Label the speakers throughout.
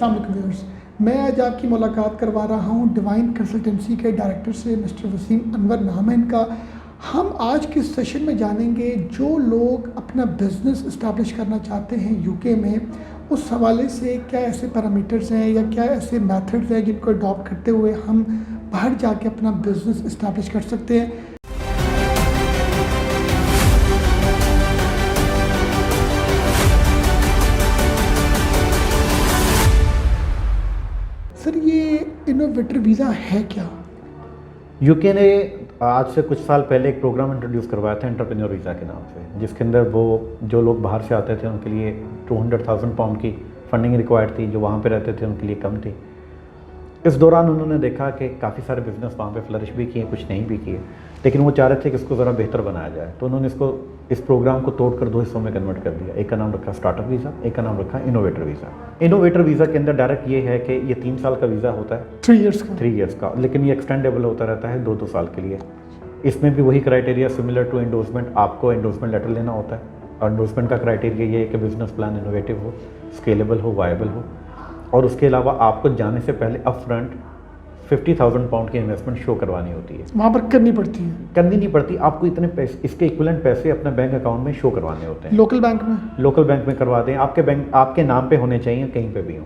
Speaker 1: अस्सलाम वालेकुम व्यूअर्स, मैं आज आपकी मुलाकात करवा रहा हूँ डिवाइन कंसल्टेंसी के डायरेक्टर से। मिस्टर वसीम अनवर नाम है इनका। हम आज के सेशन में जानेंगे जो लोग अपना बिज़नेस इस्टेब्लिश करना चाहते हैं यूके में, उस हवाले से क्या ऐसे पैरामीटर्स हैं या क्या ऐसे मेथड्स हैं जिनको अडॉप्ट करते हुए हम बाहर जाके अपना बिज़नेस इस्टेब्लिश कर सकते हैं। सर, ये इनोवेटर वीज़ा है क्या?
Speaker 2: यूके ने आज से कुछ साल पहले एक प्रोग्राम इंट्रोड्यूस करवाया था एंटरप्रेन्योर वीज़ा के नाम से, जिसके अंदर वो जो लोग बाहर से आते थे उनके लिए 200,000 पाउंड की फंडिंग रिक्वायर्ड थी, जो वहाँ पे रहते थे उनके लिए कम थी। इस दौरान उन्होंने देखा कि काफ़ी सारे बिजनेस वहाँ पे फ्लरिश भी किए, कुछ नहीं भी किए, लेकिन वो चाह रहे थे कि इसको ज़रा बेहतर बनाया जाए। तो उन्होंने इस प्रोग्राम को तोड़कर दो हिस्सों में कन्वर्ट कर दिया। एक का नाम रखा स्टार्टअप वीज़ा, एक का नाम रखा इनोवेटर वीज़ा। इनोवेटर वीज़ा के अंदर डायरेक्ट ये है कि ये 3 साल का वीज़ा होता है,
Speaker 1: 3
Speaker 2: ईयर्स का, लेकिन ये एक्सटेंडेबल होता रहता है 2-2 साल के लिए। इसमें भी वही क्राइटेरिया सिमिलर टू एंडोर्समेंट, आपको एंडोर्समेंट लेटर लेना होता है। और एंडोर्समेंट का क्राइटेरिया ये है कि बिजनेस प्लान इनोवेटिव हो, स्केलेबल हो, वायबल हो, और उसके अलावा आपको जाने से पहले अपफ्रंट 50,000 पाउंड की इन्वेस्टमेंट शो करवानी होती है।
Speaker 1: वहाँ पर करनी पड़ती है?
Speaker 2: करनी नहीं पड़ती, आपको इतने पैसे, इसके इक्विवेलेंट पैसे अपने बैंक अकाउंट में शो करवाने होते हैं।
Speaker 1: लोकल बैंक में?
Speaker 2: लोकल बैंक में करवा दें, आपके बैंक आपके नाम पे होने चाहिए, कहीं पे भी हो।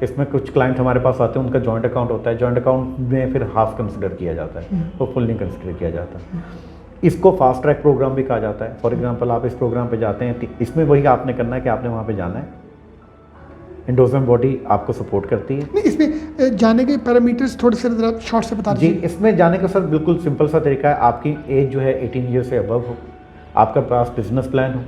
Speaker 2: इसमें कुछ क्लाइंट हमारे पास आते हैं, उनका जॉइंट अकाउंट होता है, जॉइंट अकाउंट में फिर हाफ कंसिडर किया जाता है, वो फुल नहीं कंसिडर किया जाता। इसको फास्ट ट्रैक प्रोग्राम भी कहा जाता है। फॉर एग्जांपल आप इस प्रोग्राम पे जाते हैं, इसमें वही आपने करना है कि आपने वहाँ पे जाना है, एंडोर्समेंट बॉडी आपको सपोर्ट करती है।
Speaker 1: नहीं, इसमें जाने के पैरामीटर्स थोड़े से ज़रा शॉर्ट से बता
Speaker 2: जी,
Speaker 1: दीजिए।
Speaker 2: इसमें जाने का सर बिल्कुल सिंपल सा तरीका है। आपकी एज जो है 18 ईयर से अबव हो, आपका पास बिजनेस प्लान हो,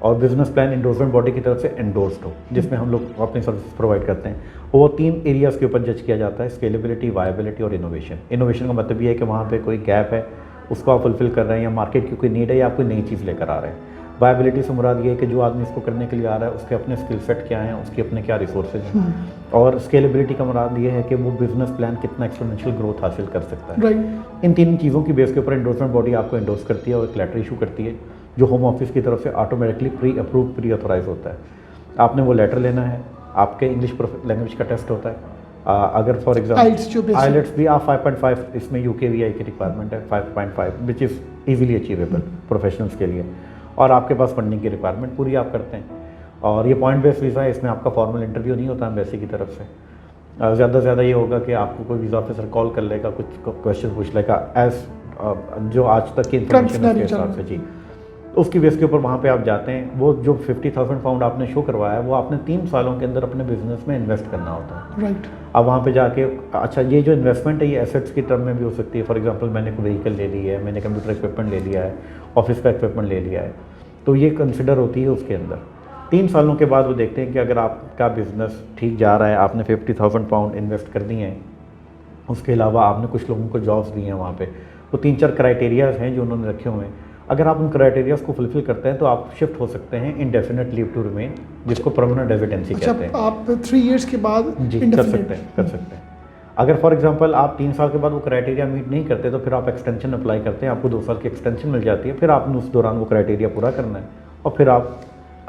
Speaker 2: और बिजनेस प्लान एंडोर्समेंट बॉडी की तरफ से एंडोर्स्ड हो, जिसमें हम लोग अपनी सर्विस प्रोवाइड करते हैं। वो 3 एरियाज़ के ऊपर जज किया जाता है: स्केलेबिलिटी, वायबिलिटी और इनोवेशन। इनोवेशन का मतलब ये है कि वहाँ पे कोई गैप है, उसको आप फुलफिल कर रहे हैं, या मार्केट की कोई नीड है, या आप कोई नई चीज़ लेकर आ रहे हैं। वायबिलिटी से मुराद ये है कि जो आदमी इसको करने के लिए आ रहा है उसके अपने स्किल सेट क्या हैं, उसके अपने क्या रिसोर्सेज हैं। और स्केलेबिलिटी का मुराद ये है कि वो बिजनेस प्लान कितना एक्सपोनेंशियल ग्रोथ हासिल कर सकता है।
Speaker 1: राइट।
Speaker 2: इन 3 चीज़ों की बेस के ऊपर एंडोर्समेंट बॉडी आपको एंडोर्स करती है और एक लेटर इशू करती है, जो होम ऑफिस की तरफ से automatically pre approve, pre authorise होता है। आपने वो लेटर लेना है, आपके इंग्लिश लैंग्वेज का टेस्ट होता है। अगर फॉर एग्जाम्पल आइलेट्स भी आप 5.5, इसमें UKVI की रिक्वायरमेंट है 5.5, which is easily achievable professionals के लिए। और आपके पास फंडिंग की रिक्वायरमेंट पूरी आप करते हैं। और ये पॉइंट बेस्ड वीज़ा है, इसमें आपका फॉर्मल इंटरव्यू नहीं होता एम्बेसी की तरफ से। ज़्यादा से ज़्यादा ये होगा कि आपको कोई वीज़ा ऑफिसर कॉल कर लेगा, कुछ क्वेश्चन पूछ लेगा, एज जो आज तक की इन्फॉर्मेशन के हिसाब से। जी, उसकी बेस के ऊपर वहाँ पे आप जाते हैं। वो जो 50,000 पाउंड आपने शो करवाया है, वो आपने 3 सालों के अंदर अपने बिजनेस में इन्वेस्ट करना होता है।
Speaker 1: राइट।
Speaker 2: अब वहाँ पे जाके, अच्छा, ये जो इन्वेस्टमेंट है ये एसेट्स की टर्म में भी हो सकती है। फॉर एग्जांपल मैंने कोई व्हीकल ले ली है, मैंने कंप्यूटर इक्विपमेंट ले लिया है, ऑफिस का इक्विपमेंट ले लिया है, तो ये कंसिडर होती है उसके अंदर। 3 सालों के बाद वो देखते हैं कि अगर आपका बिजनेस ठीक जा रहा है, आपने 50,000 पाउंड इन्वेस्ट कर दिए हैं, उसके अलावा आपने कुछ लोगों को जॉब्स दी हैं वहाँ पे, तो 3-4 क्राइटेरियाज हैं जो उन्होंने रखे हुए हैं। अगर आप उन क्राइटेरियाज को फुलफिल करते हैं तो आप शिफ्ट हो सकते हैं इंडेफिनिट लीव टू रिमेन, जिसको परमानेंट रेजिडेंसी कहते हैं।
Speaker 1: आप 3 इयर्स के बाद
Speaker 2: जी कर सकते हैं। अगर फॉर एग्जांपल आप 3 साल के बाद वो क्राइटेरिया मीट नहीं करते तो फिर आप एक्सटेंशन अप्लाई करते हैं, आपको 2 साल की एक्सटेंशन मिल जाती है, फिर आपने उस दौरान वो क्राइटेरिया पूरा करना है और फिर आप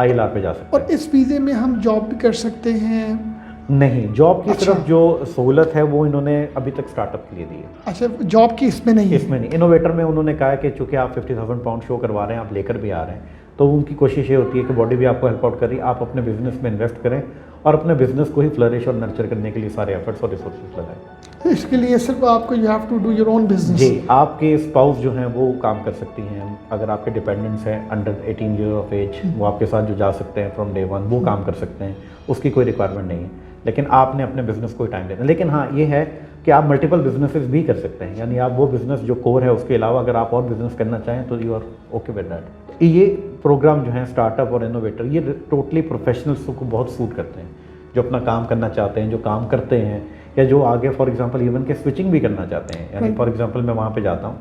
Speaker 2: ILR पे जा सकते हैं।
Speaker 1: और इस वीज़े में हम जॉब भी कर सकते हैं?
Speaker 2: नहीं, जॉब की
Speaker 1: अच्छा।
Speaker 2: तरफ जो सहूलत है वो इन्होंने अभी तक स्टार्टअप के लिए दी है।
Speaker 1: अच्छा, जॉब की इसमें नहीं है?
Speaker 2: इसमें नहीं। इनोवेटर में उन्होंने कहा है कि चूंकि आप 50,000 पाउंड शो करवा रहे हैं, आप लेकर भी आ रहे हैं, तो उनकी कोशिश ये होती है कि बॉडी भी आपको हेल्प आउट कर रही है, आप अपने बिजनेस में इन्वेस्ट करें और अपने बिजनेस को ही फ्लरिश और नर्चर करने के लिए सारे एफर्ट्स और रिसोर्सेज लगाएं।
Speaker 1: इसके लिए सिर्फ आपको you have to do your own business?
Speaker 2: जी, आपके स्पाउस जो हैं वो काम कर सकती हैं। अगर आपके डिपेंडेंट्स हैं अंडर 18 ईयर ऑफ एज, वो आपके साथ जो जा सकते हैं फ्रॉम डे 1, वो काम कर सकते हैं, उसकी कोई रिक्वायरमेंट नहीं है। लेकिन आपने अपने बिजनेस को ही टाइम देना है। लेकिन हाँ, ये है कि आप मल्टीपल बिजनेसेस भी कर सकते हैं, यानी आप वो बिजनेस जो कोर है उसके अलावा अगर आप और बिजनेस करना चाहें तो you are okay with that. ये प्रोग्राम जो है स्टार्टअप और इनोवेटर, ये टोटली प्रोफेशनल्स को बहुत सूट करते हैं, जो अपना काम करना चाहते हैं, जो काम करते हैं, या जो आगे फॉर एग्जांपल इवन के स्विचिंग भी करना चाहते हैं। यानी फॉर एग्जांपल मैं वहाँ पे जाता हूँ,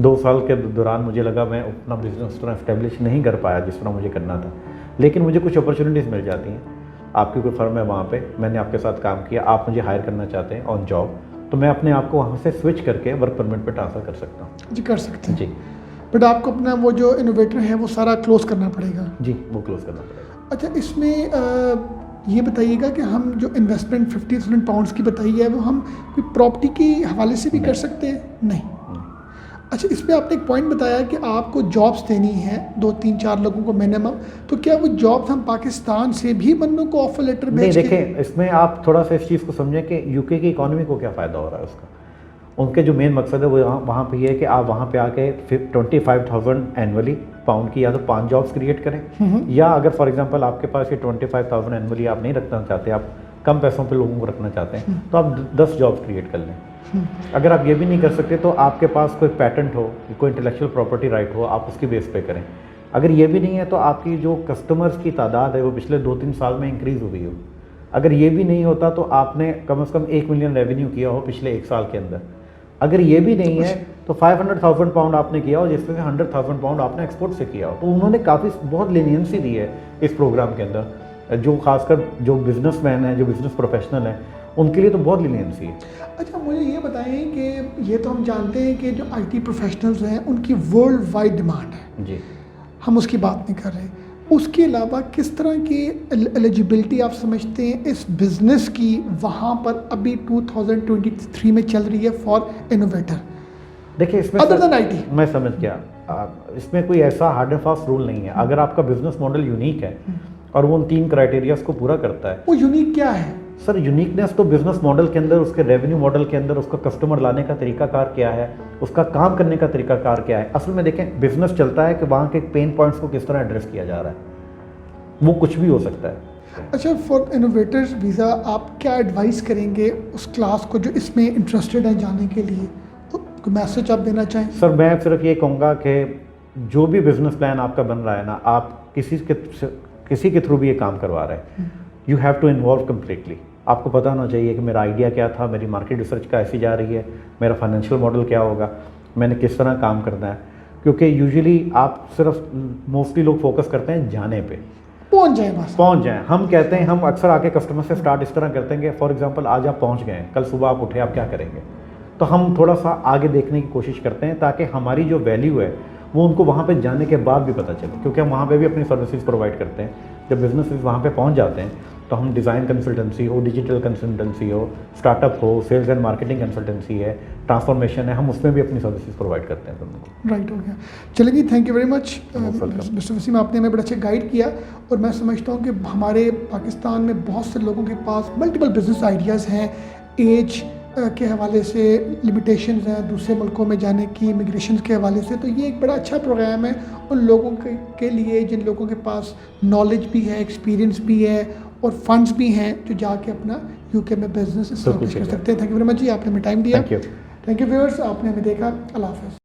Speaker 2: 2 साल के दौरान मुझे लगा मैं अपना बिजनेस उस तरह इस्टेब्लिश नहीं कर पाया जिस तरह मुझे करना था, लेकिन मुझे कुछ अपॉर्चुनिटीज़ मिल जाती हैं। आपकी कोई फर्म है वहाँ पे, मैंने आपके साथ काम किया, आप मुझे हायर करना चाहते हैं ऑन जॉब, तो मैं अपने आप को वहाँ से स्विच करके वर्क परमिट पे ट्रांसफ़र कर सकता हूँ।
Speaker 1: जी, कर सकते हैं।
Speaker 2: जी,
Speaker 1: बट आपको अपना वो जो इनोवेटर है वो सारा क्लोज करना पड़ेगा?
Speaker 2: जी, वो क्लोज करना पड़ेगा।
Speaker 1: अच्छा, इसमें ये बताइएगा कि हम जो इन्वेस्टमेंट 50,000 पाउंड्स की बताई है वो हम कोई प्रॉपर्टी के हवाले से भी कर सकते हैं? नहीं। अच्छा, इस पे आपने एक पॉइंट बताया कि आपको जॉब्स देनी है 2-3-4 लोगों को मिनिमम, तो क्या वो जॉब्स हम पाकिस्तान से भी बंदों को ऑफर लेटर
Speaker 2: नहीं,
Speaker 1: भेज के?
Speaker 2: देखें, इसमें आप थोड़ा सा इस चीज़ को समझें कि यूके की इकोनॉमी को क्या फ़ायदा हो रहा है उसका। उनके जो मेन मकसद है वो वहाँ पे ये है कि आप वहाँ पे आके 25,000 एनुअली पाउंड की या तो 5 जॉब्स क्रिएट करें, या अगर फॉर एग्जांपल आपके पास ये 25,000 एनुअली आप नहीं रखना चाहते, आप कम पैसों पे लोगों को रखना चाहते हैं, तो आप 10 जॉब्स क्रिएट कर लें। अगर आप ये भी नहीं कर सकते तो आपके पास कोई पैटेंट हो, कोई इंटेलेक्चुअल प्रॉपर्टी राइट हो, आप उसकी बेस पे करें। अगर ये भी नहीं है तो आपकी जो कस्टमर्स की तादाद है वो पिछले 2-3 साल में इंक्रीज़ हुई हो। अगर ये भी नहीं होता तो आपने कम से कम 1 मिलियन रेवेन्यू किया हो पिछले 1 साल के अंदर। अगर ये भी नहीं है तो 500,000 पाउंड आपने किया हो, जिसमें से 100,000 पाउंड आपने एक्सपोर्ट से किया हो। तो उन्होंने काफ़ी बहुत लीनियंसी दी है इस प्रोग्राम के अंदर, जो खासकर जो बिजनेसमैन है, जो बिजनेस प्रोफेशनल है, उनके लिए तो बहुत लीनियंसी है।
Speaker 1: अच्छा, मुझे ये बताएं कि ये तो हम जानते हैं कि जो IT प्रोफेशनल्स हैं उनकी वर्ल्ड वाइड डिमांड है
Speaker 2: जी,
Speaker 1: हम उसकी बात नहीं कर रहे। उसके अलावा किस तरह की एलिजिबिलिटी आप समझते हैं इस बिज़नेस की वहाँ पर अभी 2023 में चल रही है फॉर इनोवेटर?
Speaker 2: देखिए इसमें
Speaker 1: अदर देन IT।
Speaker 2: मैं समझ गया, इसमें कोई ऐसा हार्ड एंड फास्ट रूल नहीं है। अगर आपका बिजनेस मॉडल यूनिक है और वो उन 3 क्राइटेरियाज को पूरा करता है।
Speaker 1: वो यूनिक क्या है
Speaker 2: सर? यूनिकनेस तो बिजनेस मॉडल के अंदर, उसके रेवेन्यू मॉडल के अंदर, उसका कस्टमर लाने का तरीकाकार क्या है, उसका काम करने का तरीकाकार क्या है। असल में देखें, बिजनेस चलता है कि वहाँ के पेन पॉइंट्स को किस तरह एड्रेस किया जा रहा है, वो कुछ भी हो सकता है।
Speaker 1: अच्छा, फॉर इनोवेटर्स वीज़ा आप क्या एडवाइस करेंगे उस क्लास को जो इसमें इंटरेस्टेड है जाने के लिए? कोई मैसेज आप देना चाहें?
Speaker 2: सर मैं सिर्फ ये कहूँगा कि जो भी बिजनेस प्लान आपका बन रहा है ना, आप किसी के थ्रू भी ये काम करवा रहे हैं, you have to involve completely. आपको पता होना चाहिए कि मेरा आइडिया क्या था, मेरी मार्केट रिसर्च कैसी जा रही है, मेरा फाइनेंशियल मॉडल क्या होगा, मैंने किस तरह काम करना है। क्योंकि यूजुअली आप सिर्फ मोस्टली लोग फोकस करते हैं जाने पे,
Speaker 1: पहुंच जाए, बस
Speaker 2: पहुंच जाएं। हम कहते हैं, हम अक्सर आके कस्टमर से स्टार्ट इस तरह करते हैं कि फॉर एग्जांपल आज आप पहुंच गए, कल सुबह आप उठे, आप क्या करेंगे। तो हम थोड़ा सा आगे देखने की कोशिश करते हैं ताकि हमारी जो वैल्यू है वो उनको वहाँ पे जाने के बाद भी पता चले, क्योंकि हम वहाँ पे भी अपनी सर्विसेज प्रोवाइड करते हैं। जब बिजनेसेस वहाँ पे पहुँच जाते हैं तो हम डिज़ाइन कंसल्टेंसी हो, डिजिटल कंसल्टेंसी हो, स्टार्टअप हो, सेल्स एंड मार्केटिंग कंसल्टेंसी है, ट्रांसफॉर्मेशन है, हम उसमें भी अपनी सर्विसेज प्रोवाइड करते हैं उनको।
Speaker 1: राइट, हो गया। चलिए जी, thank you very much mister Waseem, आपने हमें बड़ा अच्छा गाइड किया। और मैं समझता हूँ कि हमारे पाकिस्तान में बहुत से लोगों के पास मल्टीपल बिजनेस आइडियाज़ हैं, एज के हवाले से लिमिटेशंस हैं, दूसरे मुल्कों में जाने की, इमिग्रेशन के हवाले से। तो ये एक बड़ा अच्छा प्रोग्राम है उन लोगों के लिए जिन लोगों के पास नॉलेज भी है, एक्सपीरियंस भी है और फंड्स भी हैं, जो जाके अपना यूके में बिजनेस कर सकते हैं। थैंक यू वेरी मच जी, आपने हमें टाइम दिया।
Speaker 2: थैंक यू
Speaker 1: व्यूअर्स, आपने हमें देखा। अल्लाह हाफ़िज़।